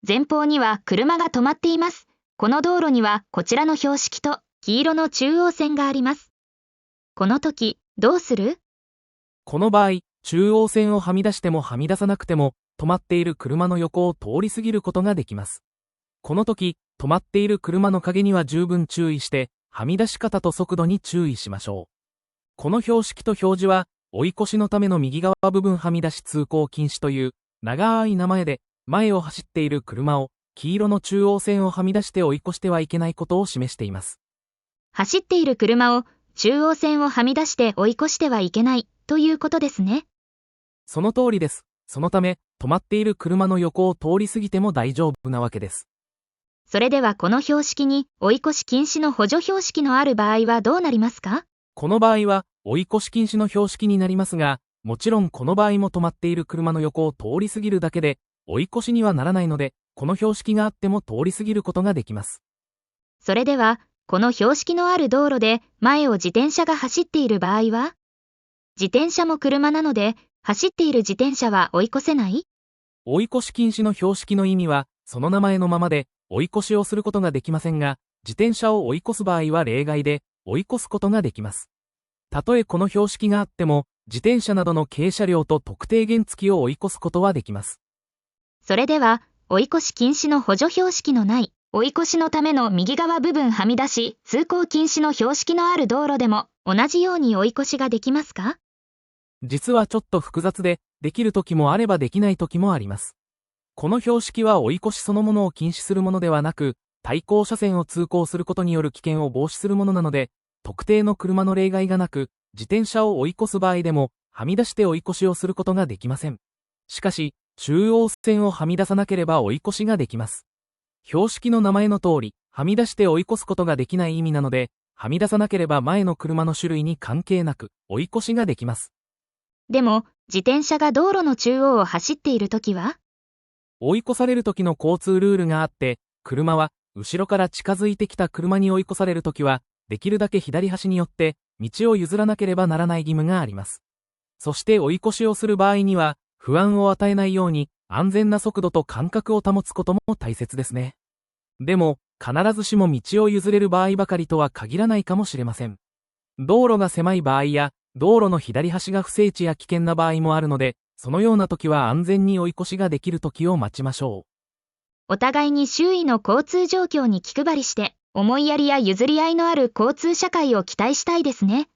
前方には車が止まっています。この道路にはこちらの標識と黄色の中央線があります。この時、どうする？この場合、中央線をはみ出してもはみ出さなくても、止まっている車の横を通り過ぎることができます。この時、止まっている車の影には十分注意して、はみ出し方と速度に注意しましょう。この標識と表示は、追い越しのための右側部分はみ出し通行禁止という長い名前で、前を走っている車を黄色の中央線をはみ出して追い越してはいけないことを示しています。走っている車を中央線をはみ出して追い越してはいけないということですね。その通りです。そのため、止まっている車の横を通り過ぎても大丈夫なわけです。それではこの標識に追い越し禁止の補助標識のある場合はどうなりますか？この場合は追い越し禁止の標識になりますが、もちろんこの場合も止まっている車の横を通り過ぎるだけで追い越しにはならないので、この標識があっても通り過ぎることができます。それでは、この標識のある道路で前を自転車が走っている場合は？自転車も車なので、走っている自転車は追い越せない？追い越し禁止の標識の意味は、その名前のままで、追い越しをすることができませんが、自転車を追い越す場合は例外で、追い越すことができます。たとえこの標識があっても、自転車などの軽車両と特定原付を追い越すことはできます。それでは、追い越し禁止の補助標識のない、追い越しのための右側部分はみ出し、通行禁止の標識のある道路でも、同じように追い越しができますか？実はちょっと複雑で、できる時もあればできない時もあります。この標識は追い越しそのものを禁止するものではなく、対向車線を通行することによる危険を防止するものなので、特定の車の例外がなく、自転車を追い越す場合でも、はみ出して追い越しをすることができません。しかし、中央線をはみ出さなければ追い越しができます。標識の名前の通り、はみ出して追い越すことができない意味なので、はみ出さなければ前の車の種類に関係なく、追い越しができます。でも、自転車が道路の中央を走っているときは？追い越される時の交通ルールがあって、車は、後ろから近づいてきた車に追い越されるときは、できるだけ左端によって、道を譲らなければならない義務があります。そして追い越しをする場合には、不安を与えないように、安全な速度と間隔を保つことも大切ですね。でも、必ずしも道を譲れる場合ばかりとは限らないかもしれません。道路が狭い場合や、道路の左端が不整地や危険な場合もあるので、そのような時は安全に追い越しができる時を待ちましょう。お互いに周囲の交通状況に気配りして、思いやりや譲り合いのある交通社会を期待したいですね。